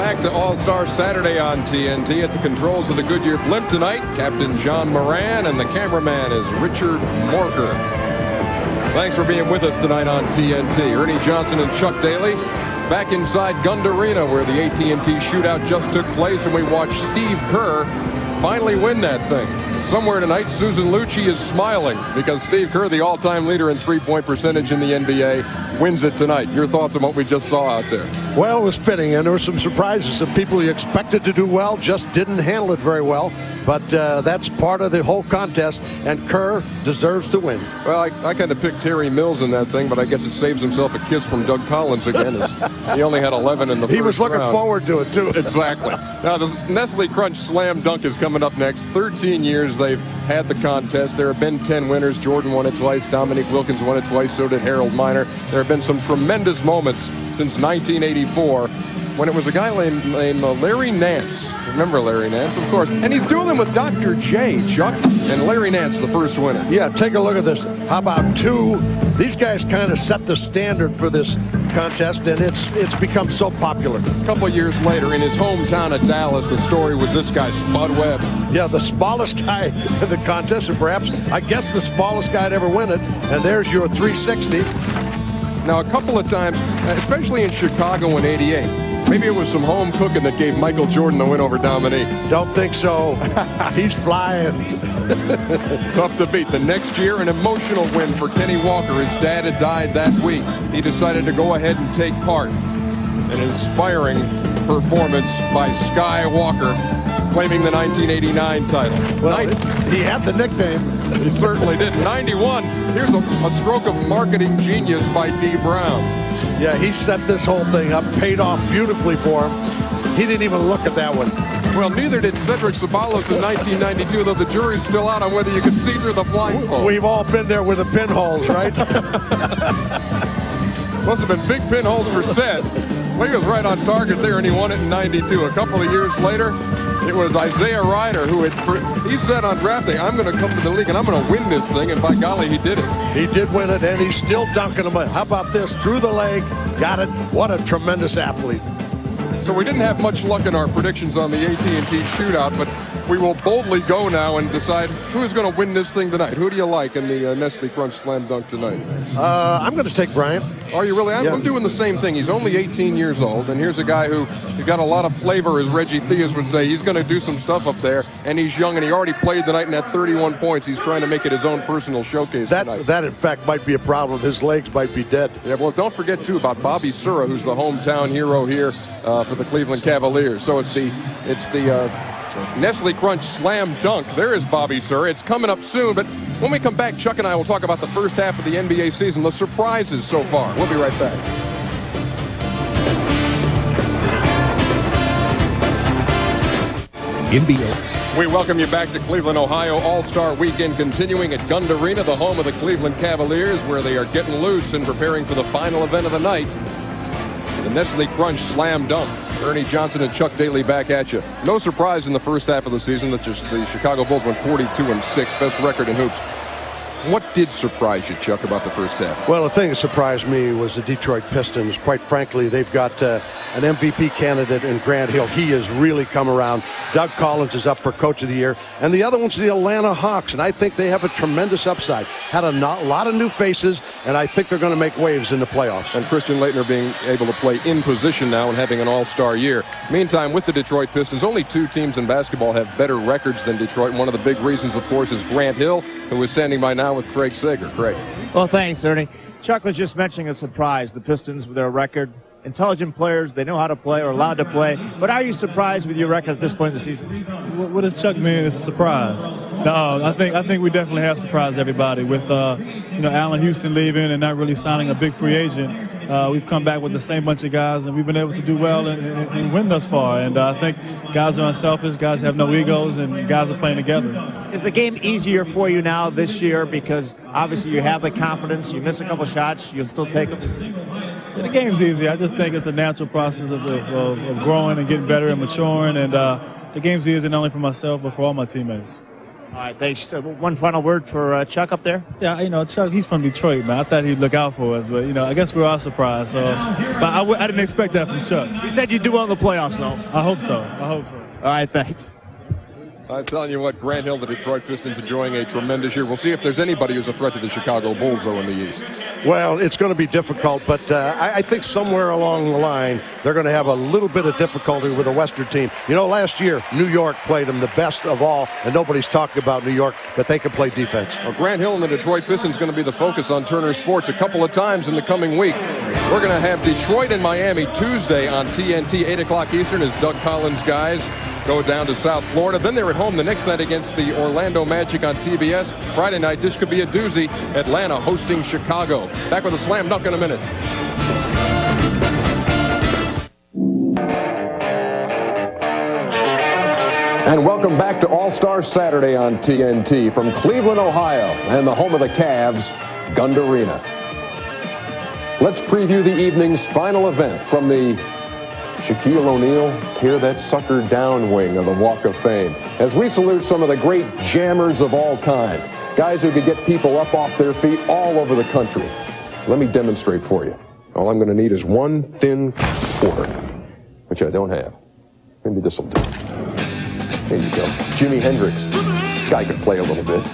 back to All-Star Saturday on TNT. At the controls of the Goodyear blimp tonight, Captain John Moran, and the cameraman is Richard Morker. Thanks for being with us tonight on TNT. Ernie Johnson and Chuck Daly back inside Gund Arena, where the AT&T shootout just took place, and we watched Steve Kerr finally win that thing. Somewhere tonight, Susan Lucci is smiling because Steve Kerr, the all-time leader in three-point percentage in the NBA, wins it tonight. Your thoughts on what we just saw out there? Well, it was fitting, and there were some surprises. Some people you expected to do well just didn't handle it very well. But that's part of the whole contest, and Kerr deserves to win. Well, I kind of picked Terry Mills in that thing, but I guess it saves himself a kiss from Doug Collins again. He only had 11 in the first round. He was looking forward to it, too. Exactly. Now, the Nestle Crunch Slam Dunk is coming up next. 13 years they've had the contest. There have been 10 winners. Jordan won it twice. Dominique Wilkins won it twice. So did Harold Miner. There have been some tremendous moments since 1984 when it was a guy named Larry Nance. Remember Larry Nance, of course. And he's dueling with Dr. J, Chuck, and Larry Nance, the first winner. Yeah, take a look at this. How about two? These guys kind of set the standard for this contest, and it's become so popular. A couple of years later, in his hometown of Dallas, the story was this guy, Spud Webb. Yeah, the smallest guy in the contest, and perhaps, I guess, the smallest guy to ever win it. And there's your 360. Now, a couple of times, especially in Chicago in '88, maybe it was some home cooking that gave Michael Jordan the win over Dominique. Don't think so. He's flying. Tough to beat. The next year, an emotional win for Kenny Walker. His dad had died that week. He decided to go ahead and take part. An inspiring performance by Sky Walker, claiming the 1989 title. Well, he had the nickname. He certainly did. 91. Here's a stroke of marketing genius by D. Brown. Yeah, he set this whole thing up, paid off beautifully for him. He didn't even look at that one. Well, neither did Cedric Ceballos in 1992, though the jury's still out on whether you could see through the blindfold. We've all been there with the pinholes, right? Must have been big pinholes for Ced. Well, he was right on target there, and he won it in 92. A couple of years later, it was Isaiah Ryder who he said on draft day, I'm going to come to the league and I'm going to win this thing, and by golly, he did it. He did win it, and he's still dunking them. How about this? Through the leg, got it. What a tremendous athlete. So we didn't have much luck in our predictions on the AT&T shootout, but we will boldly go now and decide who's going to win this thing tonight. Who do you like in the Nestle Crunch Slam Dunk tonight? I'm going to take Bryant. Are you really? I'm doing the same thing. He's only 18 years old, and here's a guy who got a lot of flavor, as Reggie Theus would say. He's going to do some stuff up there, and he's young, and he already played tonight and had 31 points. He's trying to make it his own personal showcase tonight. That, in fact, might be a problem. His legs might be dead. Yeah, well, don't forget, too, about Bobby Sura, who's the hometown hero here for the Cleveland Cavaliers. So it's the Nestle Crunch Slam Dunk. There is Bobby Sura. It's coming up soon, but when we come back, Chuck and I will talk about the first half of the NBA season, the surprises so far. We'll be right back. NBA. We welcome you back to Cleveland, Ohio. All-Star Weekend continuing at Gund Arena, the home of the Cleveland Cavaliers, where they are getting loose and preparing for the final event of the night, the Nestle Crunch Slam Dunk. Ernie Johnson and Chuck Daly back at you. No surprise in the first half of the season that the Chicago Bulls went 42-6, best record in hoops. What did surprise you, Chuck, about the first half? Well, the thing that surprised me was the Detroit Pistons. Quite frankly, they've got an MVP candidate in Grant Hill. He has really come around. Doug Collins is up for Coach of the Year. And the other one's the Atlanta Hawks, and I think they have a tremendous upside. Had a lot of new faces, and I think they're going to make waves in the playoffs. And Christian Laettner being able to play in position now and having an all-star year. Meantime, with the Detroit Pistons, only two teams in basketball have better records than Detroit. And one of the big reasons, of course, is Grant Hill, who is standing by now with Craig Sager. Craig. Well, thanks, Ernie. Chuck was just mentioning a surprise. The Pistons with their record. Intelligent players, they know how to play or allowed to play. But are you surprised with your record at this point in the season? What does Chuck mean is surprise? No, I think we definitely have surprised everybody with Allen Houston leaving and not really signing a big free agent. We've come back with the same bunch of guys, and we've been able to do well and win thus far. And I think guys are unselfish, guys have no egos, and guys are playing together. Is the game easier for you now this year because obviously you have the confidence, you miss a couple shots, you'll still take them? The game's easy. I just think it's a natural process of growing and getting better and maturing. And the game's easy not only for myself but for all my teammates. All right, thanks. One final word for Chuck up there. Yeah, Chuck, he's from Detroit, man. I thought he'd look out for us, but, I guess we're all surprised. So, but I didn't expect that from Chuck. He said you'd do well in the playoffs, though. I hope so. All right, thanks. I'm telling you what, Grant Hill, the Detroit Pistons, enjoying a tremendous year. We'll see if there's anybody who's a threat to the Chicago Bulls, though, in the East. Well, it's going to be difficult, but I think somewhere along the line, they're going to have a little bit of difficulty with a Western team. Last year, New York played them the best of all, and nobody's talking about New York, but they can play defense. Well, Grant Hill and the Detroit Pistons going to be the focus on Turner Sports a couple of times in the coming week. We're going to have Detroit and Miami Tuesday on TNT, 8 o'clock Eastern, as Doug Collins' guys go down to South Florida. Then they're at home the next night against the Orlando Magic on TBS. Friday night, this could be a doozy. Atlanta hosting Chicago. Back with a slam dunk in a minute. And welcome back to All-Star Saturday on TNT from Cleveland, Ohio, and the home of the Cavs, Gund Arena. Let's preview the evening's final event from the Shaquille O'Neal tear that sucker down wing of the Walk of Fame, as we salute some of the great jammers of all time, guys who could get people up off their feet all over the country. Let me demonstrate for you. All I'm going to need is one thin quarter, which I don't have. Maybe this will do. There you go. Jimi Hendrix. Guy could play a little bit.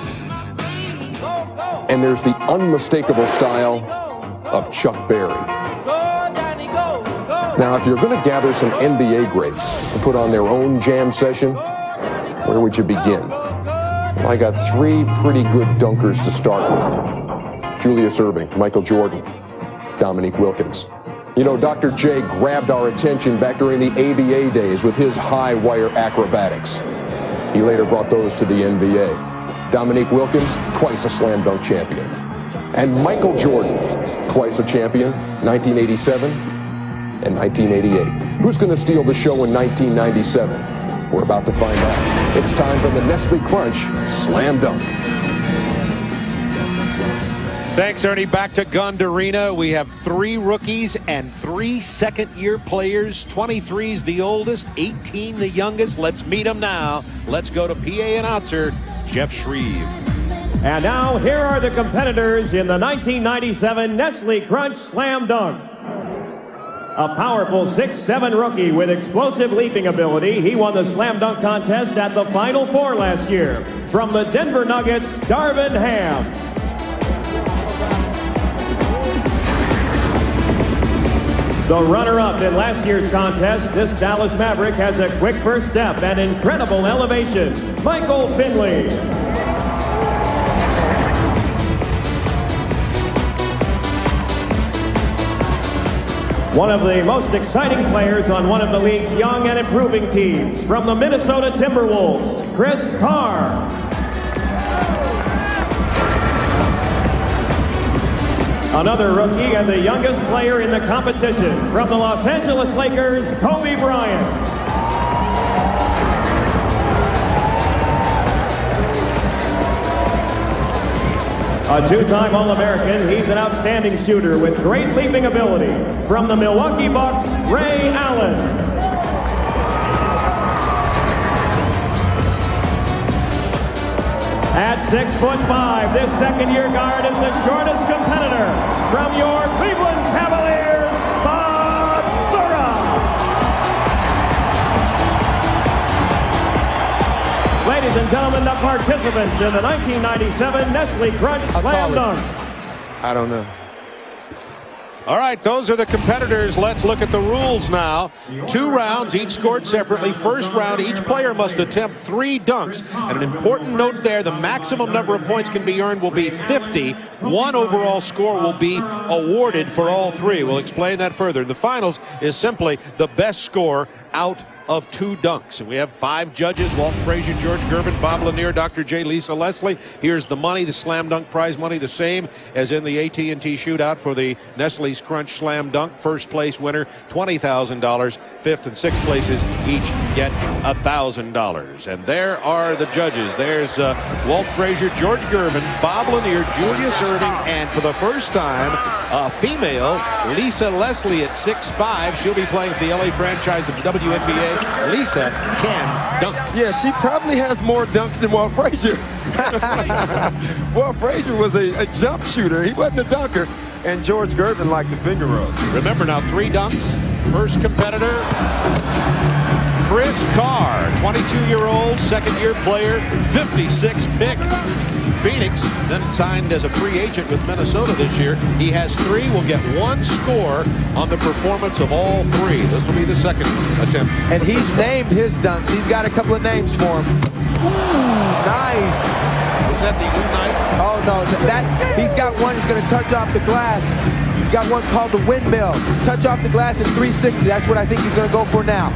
And there's the unmistakable style of Chuck Berry. Now, if you're going to gather some NBA greats to put on their own jam session, where would you begin? Well, I got three pretty good dunkers to start with. Julius Erving, Michael Jordan, Dominique Wilkins. Dr. J grabbed our attention back during the ABA days with his high wire acrobatics. He later brought those to the NBA. Dominique Wilkins, twice a slam dunk champion. And Michael Jordan, twice a champion, 1987 and 1988. Who's going to steal the show in 1997? We're about to find out. It's time for the Nestle Crunch Slam Dunk. Thanks, Ernie. Back to Gund Arena. We have 3 rookies and 3 second-year players. 23's the oldest, 18 the youngest. Let's meet them now. Let's go to PA announcer Jeff Shreve. And now, here are the competitors in the 1997 Nestle Crunch Slam Dunk. A powerful 6'7" rookie with explosive leaping ability. He won the slam dunk contest at the Final Four last year. From the Denver Nuggets, Darvin Ham. The runner-up in last year's contest, this Dallas Maverick has a quick first step and incredible elevation. Michael Finley. One of the most exciting players on one of the league's young and improving teams, from the Minnesota Timberwolves, Chris Carr. Another rookie and the youngest player in the competition, from the Los Angeles Lakers, Kobe Bryant. A 2-time All-American, he's an outstanding shooter with great leaping ability. From the Milwaukee Bucks, Ray Allen. At 6'5", this second-year guard is the shortest competitor. From your Cleveland Cavaliers, Bob Sura. Ladies and gentlemen, the participants in the 1997 Nestle Crunch Slam Dunk. I don't know. All right, those are the competitors. Let's look at the rules now. 2 rounds, each scored separately. First round, each player must attempt 3 dunks. And an important note there, the maximum number of points can be earned will be 50. 1 overall score will be awarded for all 3. We'll explain that further. The finals is simply the best score out of 2 dunks. And we have 5 judges: Walt Frazier, George Gervin, Bob Lanier, Dr. J, Lisa Leslie. Here's the money, the slam dunk prize money, the same as in the AT&T shootout for the Nestle's Crunch Slam Dunk. First place winner, $20,000. fifth, and sixth places each get $1,000. And there are the judges. There's Walt Frazier, George Gervin, Bob Lanier, Julius Erving, and for the first time, a female, Lisa Leslie at 6'5". She'll be playing for the LA franchise of the WNBA. Lisa can dunk. Yeah, she probably has more dunks than Walt Frazier. Walt Frazier was a jump shooter. He wasn't a dunker. And George Gervin liked the finger roll. Remember now, 3 dunks. First competitor, Chris Carr, 22-year-old, second-year player, 56 pick. Phoenix, then signed as a free agent with Minnesota this year. He has 3, will get 1 score on the performance of all 3. This will be the second attempt. And he's named his dunks. He's got a couple of names for him. Ooh, nice. Was that the nice? Oh, no, he's got one. He's going to touch off the glass. He's got one called the windmill. Touch off the glass in 360. That's what I think he's going to go for now.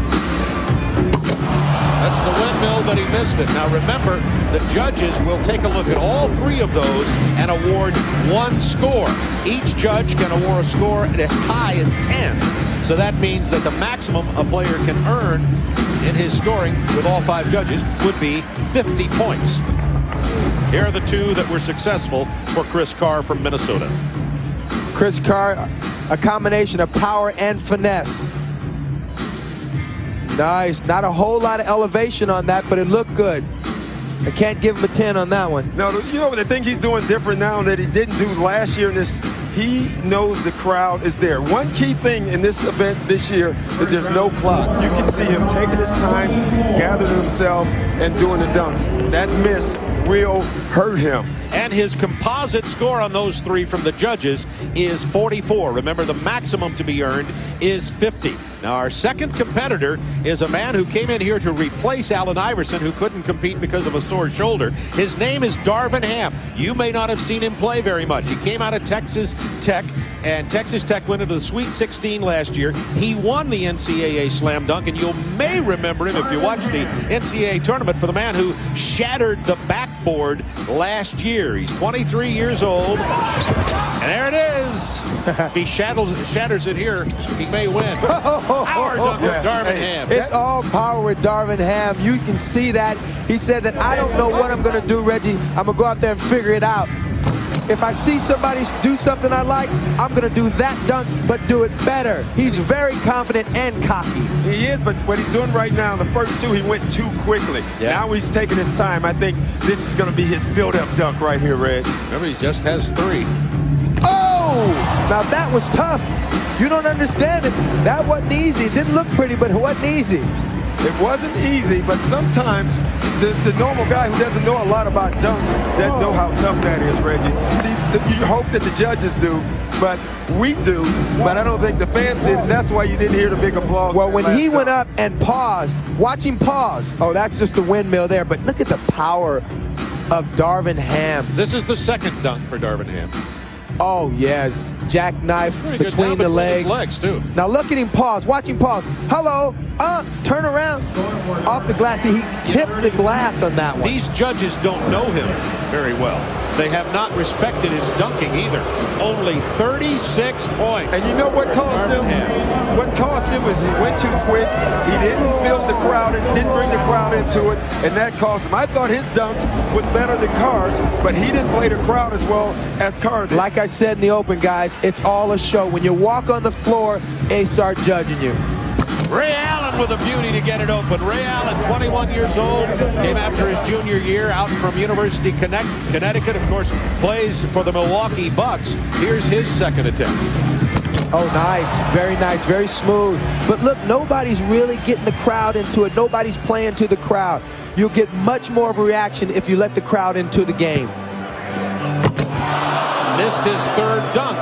That's the windmill, but he missed it. Now remember, the judges will take a look at all 3 of those and award 1 score. Each judge can award a score as high as 10. So that means that the maximum a player can earn in his scoring with all 5 judges would be 50 points. Here are the 2 that were successful for Chris Carr from Minnesota. Chris Carr, a combination of power and finesse. Nice. Not a whole lot of elevation on that, but it looked good. I can't give him a 10 on that one. No, you know, the thing he's doing different now that he didn't do last year in this, he knows the crowd is there. One key thing in this event this year is there's no clock. You can see him taking his time, gathering himself, and doing the dunks. That miss will hurt him. And his composite score on those 3 from the judges is 44. Remember, the maximum to be earned is 50. Now, our second competitor is a man who came in here to replace Allen Iverson, who couldn't compete because of a sore shoulder. His name is Darvin Ham. You may not have seen him play very much. He came out of Texas Tech, and Texas Tech went into the Sweet 16 last year. He won the NCAA Slam Dunk, and you may remember him if you watched the NCAA tournament for the man who shattered the backboard last year. He's 23 years old, and there it is. If he shatters it here, he may win. Power dunk with Darvin Ham. It's all power with Darvin Ham. You can see that. He said that I don't know what I'm going to do, Reggie. I'm going to go out there and figure it out. If I see somebody do something I like, I'm going to do that dunk, but do it better. He's very confident and cocky. He is, but what he's doing right now, the first 2, he went too quickly. Yeah. Now he's taking his time. I think this is going to be his build-up dunk right here, Reg. Remember, he just has 3. Oh! Now that was tough. You don't understand it. That wasn't easy. It didn't look pretty, but it wasn't easy. It wasn't easy, but sometimes the normal guy who doesn't know a lot about dunks doesn't know how tough that is, Reggie. See, you hope that the judges do, but we do, but I don't think the fans did, and that's why you didn't hear the big applause. Well, when he went up and paused, watch him pause. Oh, that's just the windmill there, but look at the power of Darvin Ham. This is the second dunk for Darvin Ham. Oh, yes. Jackknife between the legs. Too. Now look at him pause. Watch him pause. Hello. Turn around. Off the glass. He tipped the glass on that one. These judges don't know him very well. They have not respected his dunking either. Only 36 points. And you know what cost him? What cost him was he went too quick. He didn't build the crowd and didn't bring the crowd into it, and that cost him. I thought his dunks were better than Carr's, but he didn't play the crowd as well as Carr did. Like I said in the open, guys, it's all a show. When you walk on the floor, they start judging you. Ray Allen with a beauty to get it open. Ray Allen, 21 years old, came after his junior year out from University Connecticut. Of course, plays for the Milwaukee Bucks. Here's his second attempt. Oh, nice, very smooth. But look, nobody's really getting the crowd into it. Nobody's playing to the crowd. You'll get much more of a reaction if you let the crowd into the game. Missed his third dunk.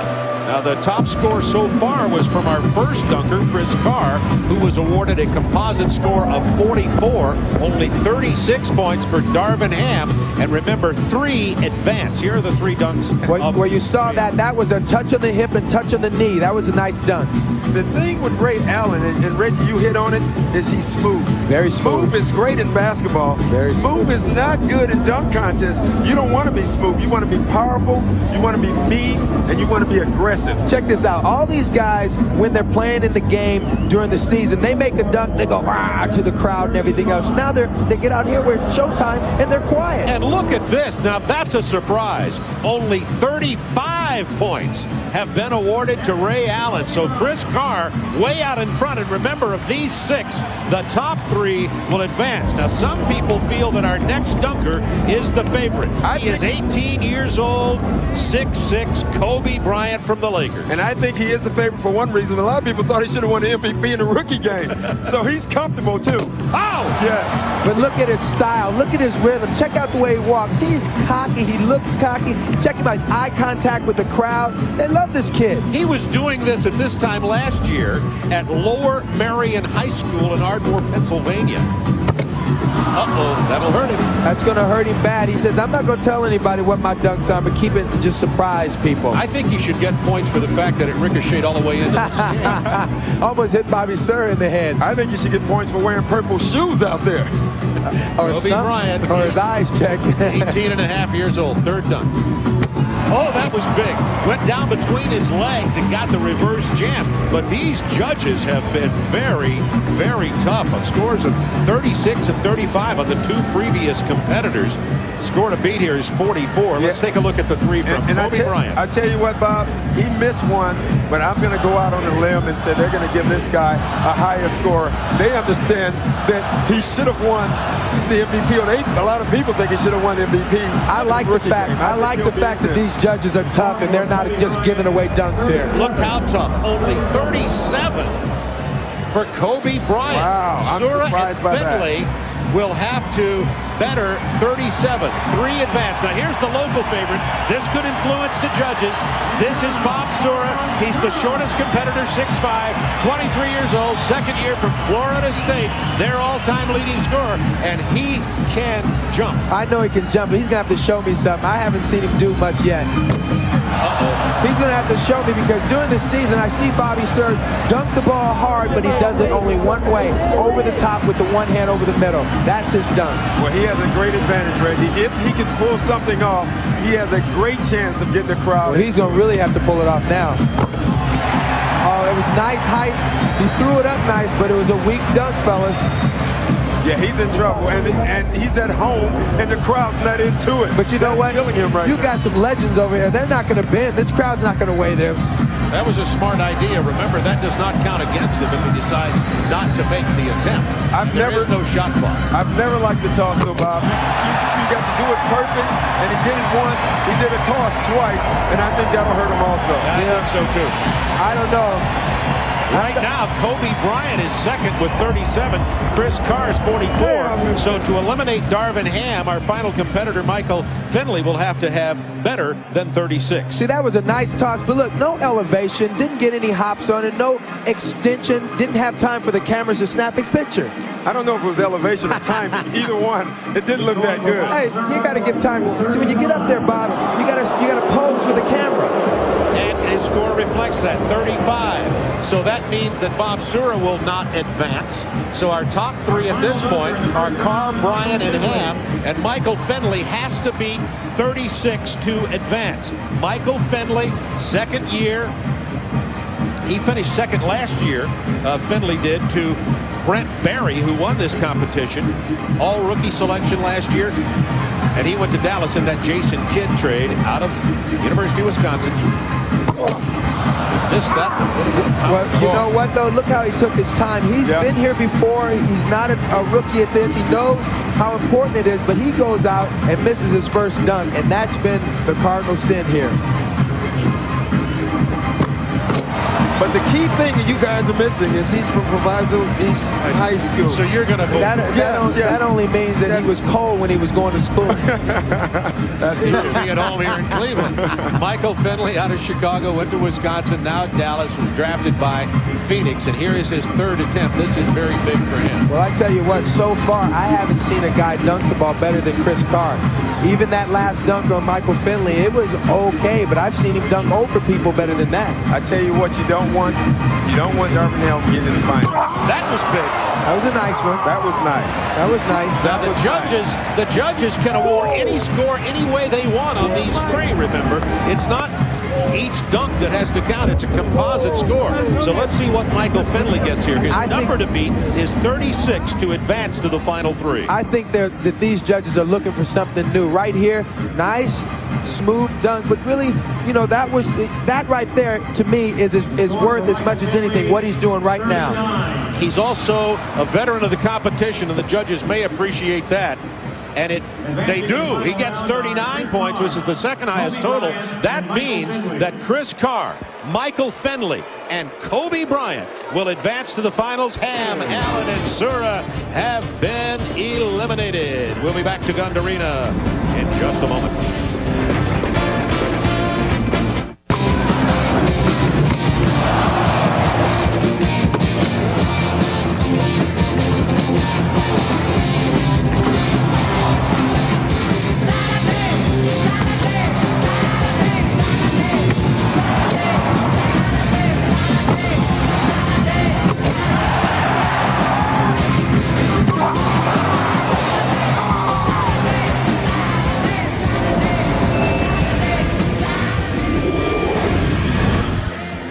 Now, the top score so far was from our first dunker, Chris Carr, who was awarded a composite score of 44, only 36 points for Darvin Ham. And remember, 3 advance. Here are the 3 dunks. Where you saw that was a touch on the hip and touch on the knee. That was a nice dunk. The thing with Ray Allen, and Reggie, you hit on it, is he's smooth. Very smooth. Smooth is great in basketball. Very smooth is not good in dunk contests. You don't want to be smooth. You want to be powerful, you want to be mean, and you want to be aggressive. impressive. Check this out. All these guys, when they're playing in the game during the season, they make a dunk, they go rah to the crowd and everything else. Now they get out here where it's showtime and they're quiet. And look at this. Now that's a surprise. Only 35 points have been awarded to Ray Allen. So Chris Carr way out in front. And remember, of these 6, the top 3 will advance. Now some people feel that our next dunker is the favorite. He is 18 years old, 6'6", Kobe Bryant from the Lakers. And I think he is the favorite for one reason. A lot of people thought he should have won the MVP in the rookie game. So he's comfortable too. Oh! Yes. But look at his style. Look at his rhythm. Check out the way he walks. He's cocky. He looks cocky. Check him out. His eye contact with the crowd. They love this kid. He was doing this at this time last year at Lower Marion High School in Ardmore, Pennsylvania. Uh-oh, that'll hurt him. That's going to hurt him bad. He says, I'm not going to tell anybody what my dunks are, but keep it, just surprise people. I think he should get points for the fact that it ricocheted all the way into the stand. Almost hit Bobby Sir in the head. I think you should get points for wearing purple shoes out there. Or Kobe Bryant. Or his eyes checked. 18 and a half years old, third dunk. Oh, that was big. Went down between his legs and got the reverse jam. But these judges have been very, very tough. Scores of 36 and 35 on the 2 previous competitors. Score to beat here is 44. Let's take a look at the 3 from Kobe Bryant. I tell you what, Bob, he missed one, but I'm going to go out on a limb and say they're going to give this guy a higher score. They understand that he should have won the MVP. A lot of people think he should have won the MVP. I like the fact that these judges are tough and they're not just giving away dunks here. Look how tough. Only 37 for Kobe Bryant. Wow, I'm Sura surprised and by Finley will have to better 37. 3 advance. Now here's the local favorite. This could influence the judges. This is Bob Sura. He's the shortest competitor, 6'5", 23 years old, second year from Florida State, their all-time leading scorer, and he can jump. I know he can jump, but he's going to have to show me something. I haven't seen him do much yet. He's going to have to show me, because during the season I see Bobby Sir dunk the ball hard, but he does it only one way, over the top with the one hand over the middle. That's his dunk. Well, he has a great advantage, Reggie. If he can pull something off, he has a great chance of getting the crowd. Well, he's going to really have to pull it off now. Oh, it was nice height. He threw it up nice, but it was a weak dunk, fellas. Yeah, he's in trouble, and he's at home, and the crowd's not into it. But you know what? Killing him right you now. got some legends over here. They're not going to bend. This crowd's not going to weigh them. That was a smart idea. Remember, that does not count against him if he decides not to make the attempt. There is no shot clock. I've never liked to toss, though, Bob. You got to do it perfect, and he did it once. He did a toss twice, and I think that'll hurt him also. I think so, too. I don't know. Right now, Kobe Bryant is second with 37. Chris Carr is 44. So to eliminate Darvin Ham, our final competitor, Michael Finley, will have to have better than 36. See, that was a nice toss, but look, no elevation, didn't get any hops on it, no extension, didn't have time for the cameras to snap his picture. I don't know if it was elevation or time. Either one, it didn't look that good. Hey, you got to give time. See, when you get up there, Bob, you got to pose for the camera. And his score reflects that, 35. So that means that Bob Sura will not advance. So our top 3 at this point are Carr, Bryant, and Ham. And Michael Finley has to beat 36 to advance. Michael Finley, second year. He finished second last year, Finley did, to Brent Barry, who won this competition. All rookie selection last year. And he went to Dallas in that Jason Kidd trade out of University of Wisconsin. Missed that one. Well, you know what, though? Look how he took his time. He's been here before. He's not a rookie at this. He knows how important it is, but he goes out and misses his first dunk, and that's been the cardinal sin here. But the key thing that you guys are missing is he's from Proviso East High School. So you're going to vote. That only means that he was cold when he was going to school. He should be at home here in Cleveland. Michael Finley out of Chicago, went to Wisconsin, now Dallas, was drafted by Phoenix, and here is his third attempt. This is very big for him. Well, I tell you what, so far I haven't seen a guy dunk the ball better than Chris Carr. Even that last dunk on Michael Finley, it was okay, but I've seen him dunk over people better than that. I tell you what, you don't want Darvin Ham getting in the final. That was big. That was a nice one. That was nice. That was nice. Now the judges can award any score any way they want on these 3, remember. It's not each dunk that has to count. It's a composite score. So let's see what Michael Finley gets here. His number to beat is 36 to advance to the final three. I think that these judges are looking for something new. Right here, nice, smooth dunk, but really, you know, that right there to me is worth as much as anything what he's doing right now. He's also a veteran of the competition, and the judges may appreciate that. And they do. He gets 39 points, which is the second highest total. That means that Chris Carr, Michael Finley, and Kobe Bryant will advance to the finals. Ham, Allen, and Sura have been eliminated. We'll be back to Gund Arena in just a moment.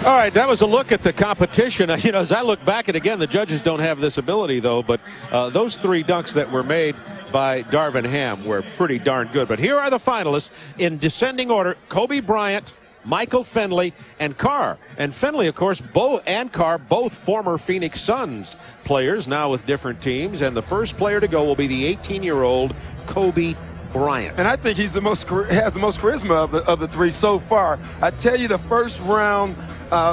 All right, that was a look at the competition. You know, as I look back at it again, the judges don't have this ability, though, but those three dunks that were made by Darvin Ham were pretty darn good. But here are the finalists in descending order: Kobe Bryant, Michael Finley, and Carr. And Finley, of course, and Carr, both former Phoenix Suns players, now with different teams. And the first player to go will be the 18-year-old Kobe Bryant. And I think has the most charisma of the three so far. I tell you, the first round,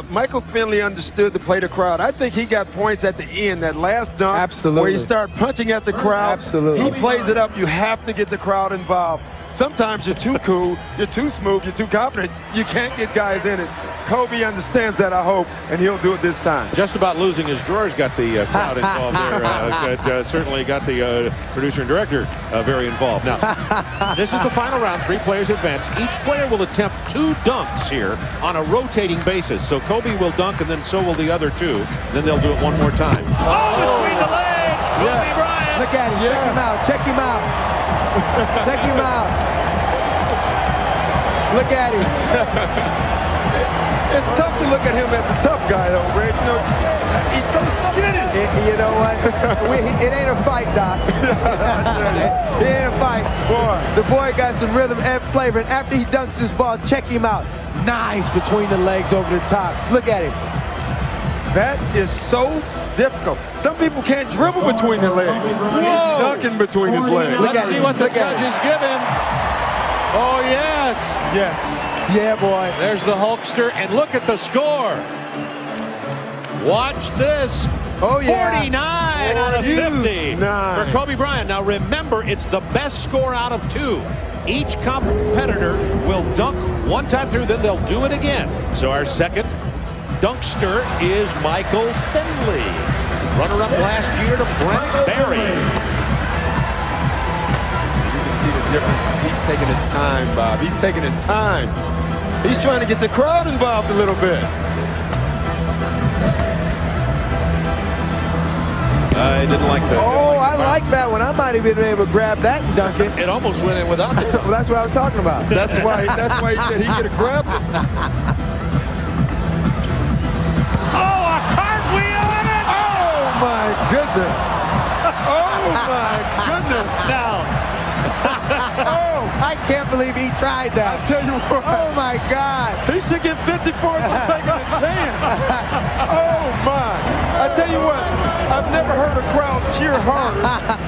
Michael Finley understood to play the crowd. I think he got points at the end, that last dunk. Absolutely. Where he started punching at the crowd. Absolutely. He plays it up. You have to get the crowd involved. Sometimes you're too cool, you're too smooth, you're too confident. You can't get guys in it. Kobe understands that, I hope, and he'll do it this time. Just about losing his drawers got the crowd involved there. Certainly got the producer and director very involved. Now, this is the final round. 3 players advance. Each player will attempt 2 dunks here on a rotating basis. So Kobe will dunk, and then so will the other 2. Then they'll do it one more time. Oh, between the legs! Kobe Bryant! Look at him. Check him out. Check him out. Check him out. Look at him. It's tough to look at him as the tough guy, though, Red. You know, he's so skinny. You know what? It ain't a fight, Doc. It ain't a fight. Boy. The boy got some rhythm and flavor. And after he dunks his ball, check him out. Nice between the legs over the top. Look at him. That is so difficult. Some people can't dribble between their legs. He's dunking between his legs. Let's see what the judges give him. Oh, yes. Yes. Yeah, boy. There's the Hulkster, and look at the score. Watch this. Oh, yeah. 49 out of 50 49. for Kobe Bryant. Now, remember, it's the best score out of 2. Each competitor will dunk one time through, then they'll do it again. So our second dunkster is Michael Finley. Runner-up last year to Brent Barry. You can see the difference. He's taking his time, Bob. He's taking his time. He's trying to get the crowd involved a little bit. I didn't like that. Oh, I like that one. I might have been able to grab that and dunk it. It almost went in without it. Well, that's what I was talking about. That's why he said he could have grabbed it. Oh, a cartwheel on it! Oh, my goodness. Oh, my goodness. Now. Oh, I can't believe he tried that. I tell you what. Oh, my God. He should get 50 points for taking a chance. Oh, my. I tell you what, I've never heard a crowd cheer hard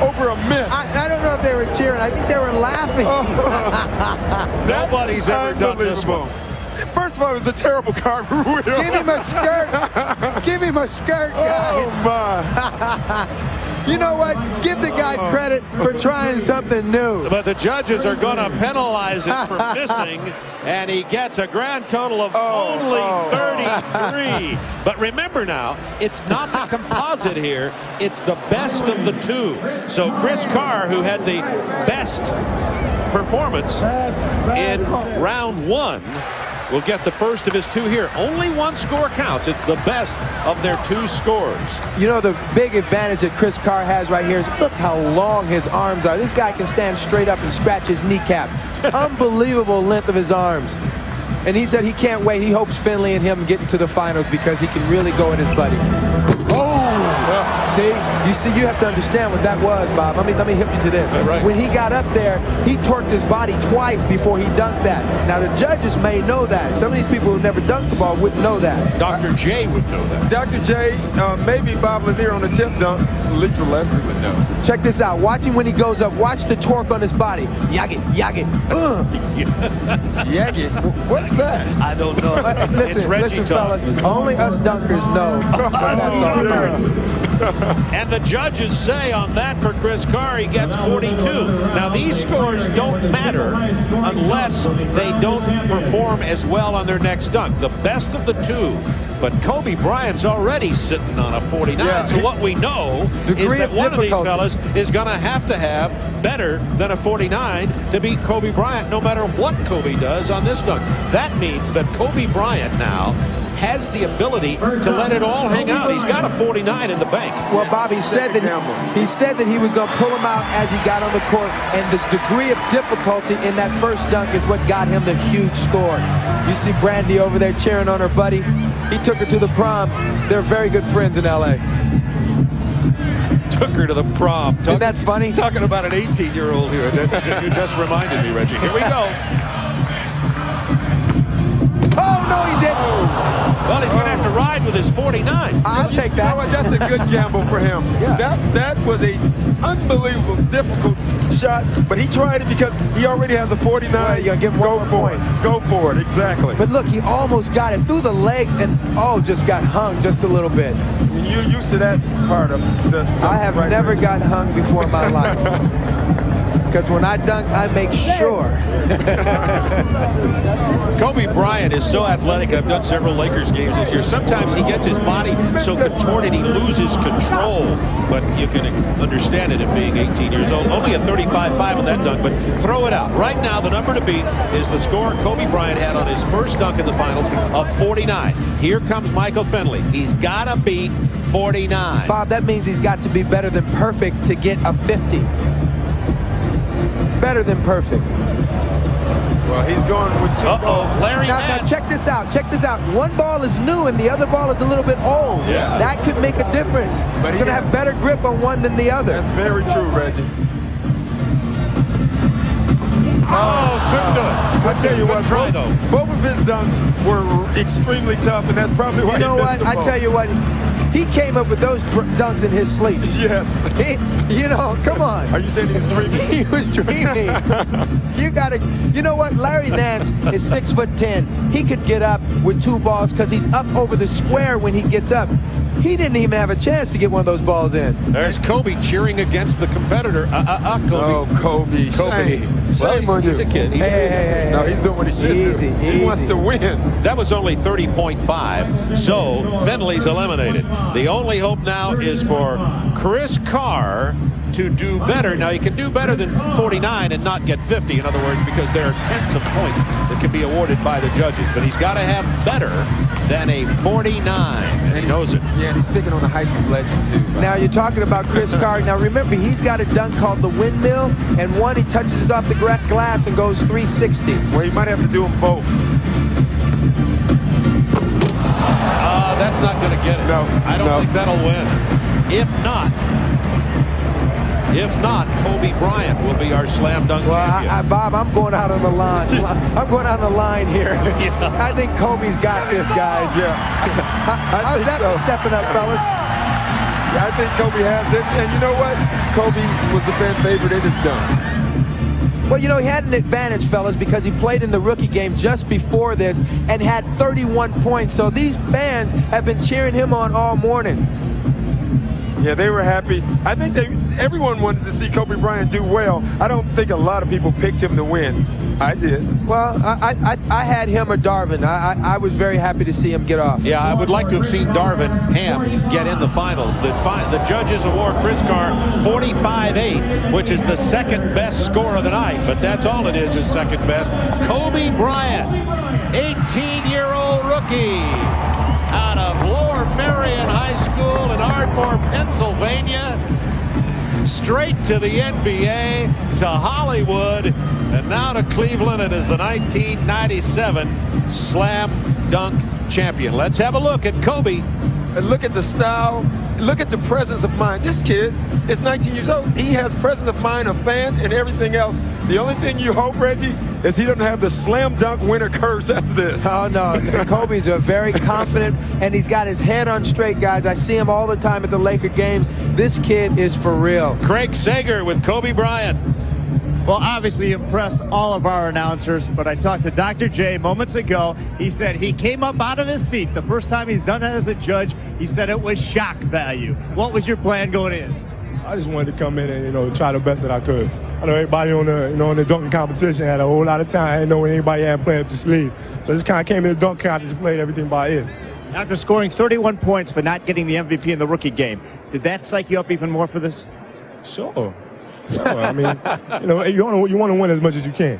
over a miss. I don't know if they were cheering. I think they were laughing. Nobody's ever done this one. First of all, it was a terrible cartwheel. Give him a skirt. Give him a skirt, guys. Oh, my. You know what? Give the guy credit for trying something new. But the judges are going to penalize him for missing, and he gets a grand total of only 33. But remember now, it's not the composite here. It's the best of the 2. So Chris Carr, who had the best performance in round 1, will get the first of his 2 here. Only 1 score counts. It's the best of their 2 scores. You know, the big advantage that Chris Carr has right here is look how long his arms are. This guy can stand straight up and scratch his kneecap. Unbelievable length of his arms. And he said he can't wait. He hopes Finley and him get into the finals because he can really go at his buddy. See, you have to understand what that was, Bob. Let me hip you to this. Right. When he got up there, he torqued his body twice before he dunked that. Now the judges may know that. Some of these people who never dunked the ball wouldn't know that. Dr. J would know that. Dr. J, maybe Bob Lanier on the tip dunk. Lisa Leslie would know. Check this out. Watch him when he goes up. Watch the torque on his body. Yag it. Yag it. What's that? I don't know. Listen, fellas. Only us dunkers know. That's all it And the judges say on that for Chris Carr, he gets 42. Now, these scores don't matter unless they don't perform as well on their next dunk. The best of the two. But Kobe Bryant's already sitting on a 49. Yeah. So what we know is that one of these fellas is going to have better than a 49 to beat Kobe Bryant, no matter what Kobe does on this dunk. That means that Kobe Bryant now has the ability to let it all hang out. He's got a 49 in the bank. Well, Bob, he said that he was going to pull him out as he got on the court, and the degree of difficulty in that first dunk is what got him the huge score. You see Brandy over there cheering on her buddy. He took her to the prom. They're very good friends in L.A. Took her to the prom. Isn't that funny? Talking about an 18-year-old here. You just reminded me, Reggie. Here we go. Oh, no, he didn't. Well, he's going to have to ride with his 49. I'll take You know what? that. That's a good gamble for him. Yeah. That was a unbelievable, difficult shot, but he tried it because he already has a 49. Well, you're gonna give him Go one for more it. point. Go for it. Exactly. But look, he almost got it through the legs and, just got hung just a little bit. You're used to that part of the I have right never there. got hung before in my life. Because when I dunk, I make sure. Kobe Bryant is so athletic. I've done several Lakers games this year. Sometimes he gets his body so contorted he loses control. But you can understand it, being 18 years old. Only a 35.5 on that dunk, but throw it out. Right now, the number to beat is the score Kobe Bryant had on his first dunk in the finals of 49. Here comes Michael Finley. He's got to beat 49. Bob, that means he's got to be better than perfect to get a 50. Better than perfect. Well, he's going with two balls. Larry Now Nance. check this out. Check this out. One ball is new and the other ball is a little bit old. Yeah. That could make a difference. But He's going to have better grip on one than the other. That's very true, Reggie. Couldn't do it. I tell you what, try, though. both of his dunks were extremely tough, and that's probably why You know he what? missed the I ball. tell you what. He came up with those dunks in his sleep. Yes. Come on. Are you saying he was dreaming? He was dreaming. You know what? Larry Nance is 6'10". He could get up with two balls because he's up over the square when he gets up. He didn't even have a chance to get one of those balls in. There's Kobe cheering against the competitor. Kobe. Oh, Kobe. Kobe. Shame Well, on he's you. a kid. Hey. No, he's doing what he should do. Easy, He wants easy. to win. That was only 30.5, so Finley's eliminated. The only hope now is for Chris Carr to do better. Now, he can do better than 49 and not get 50, in other words, because there are tenths of points that can be awarded by the judges. But he's got to have better than a 49, and he knows it. Yeah, and he's picking on the high school legend, too. Now you're talking about Chris Carr. Now remember, he's got a dunk called the windmill, and one he touches it off the glass and goes 360. Well, he might have to do them both. That's not going to get it. No, I don't think that'll win. If not, Kobe Bryant will be our slam dunk champion. Bob, I'm going out on the line. I'm going out on the line here. I think Kobe's got this, guys. Yeah. How's that for stepping up, fellas? Yeah, I think Kobe has this. And you know what? Kobe was a fan favorite in his dunk. Well, he had an advantage, fellas, because he played in the rookie game just before this and had 31 points. So these fans have been cheering him on all morning. Yeah, they were happy. I think everyone wanted to see Kobe Bryant do well. I don't think a lot of people picked him to win. I did. Well, I had him or Darvin. I was very happy to see him get off. Yeah, I would like to have seen Darvin Ham get in the finals. The judges award Chris Carr 45-8, which is the second best score of the night, but that's all it is second best. Kobe Bryant, 18-year-old rookie out of Lower Merion High School in Ardmore, Pennsylvania. straight to the NBA, to Hollywood, and now to Cleveland. It is the 1997 Slam Dunk champion. Let's have a look at Kobe. And look at the style. Look at the presence of mind. This kid is 19 years old. He has presence of mind, a fan, and everything else. The only thing you hope, Reggie, is he doesn't have the slam dunk winner curse after this. Oh, no. Kobe's a very confident, and he's got his head on straight, guys. I see him all the time at the Laker games. This kid is for real. Craig Sager with Kobe Bryant. Well, obviously impressed all of our announcers, but I talked to Dr. J moments ago. He said he came up out of his seat. The first time he's done it as a judge, he said it was shock value. What was your plan going in? I just wanted to come in and, try the best that I could. I know everybody on the, in the dunking competition had a whole lot of time. I didn't know when anybody had playing up the sleeve. So I just kind of came in the dunk contest and played everything by ear. After scoring 31 points but not getting the MVP in the rookie game, did that psych you up even more for this? Sure. I mean, you want to win as much as you can.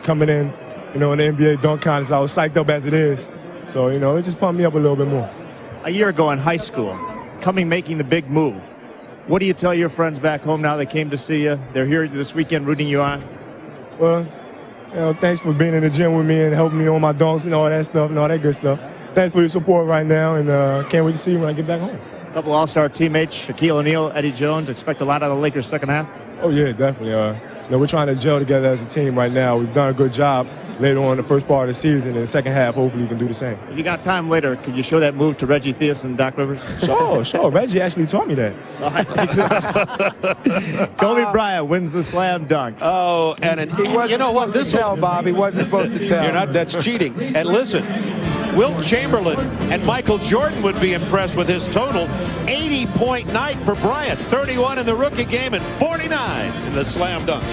Coming in, in the NBA dunk contest, I was psyched up as it is. So, it just pumped me up a little bit more. A year ago in high school, making the big move. What do you tell your friends back home now they came to see you? They're here this weekend rooting you on. Well, thanks for being in the gym with me and helping me on my dunks and all that stuff and all that good stuff. Thanks for your support right now, and can't wait to see you when I get back home. A couple All-Star teammates, Shaquille O'Neal, Eddie Jones. Expect a lot out of the Lakers second half? Oh, yeah, definitely. We're trying to gel together as a team right now. We've done a good job later on in the first part of the season. In the second half, hopefully we can do the same. If you got time later, could you show that move to Reggie Theus and Doc Rivers? Sure. Reggie actually taught me that. Kobe Bryant wins the slam dunk. Oh, and you know what? This tell, Bob. He wasn't supposed to tell. You're not. That's cheating. And listen, Wilt Chamberlain and Michael Jordan would be impressed with his total. 80-point night for Bryant. 31 in the rookie game and 49 in the slam dunk.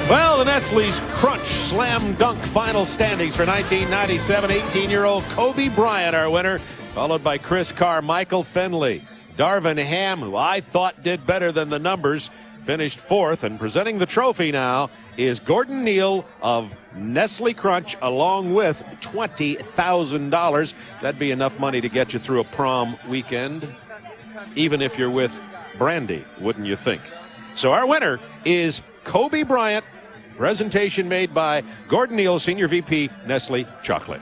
Well, the Nestle's Crunch Slam Dunk final standings for 1997. 18-year-old Kobe Bryant, our winner, followed by Chris Carmichael Finley. Darvin Ham, who I thought did better than the numbers, finished fourth. And presenting the trophy now is Gordon Neal of Nestle Crunch, along with $20,000. That'd be enough money to get you through a prom weekend, even if you're with Brandy, wouldn't you think? So our winner is Kobe Bryant. Presentation made by Gordon Neal, Senior VP, Nestle Chocolate.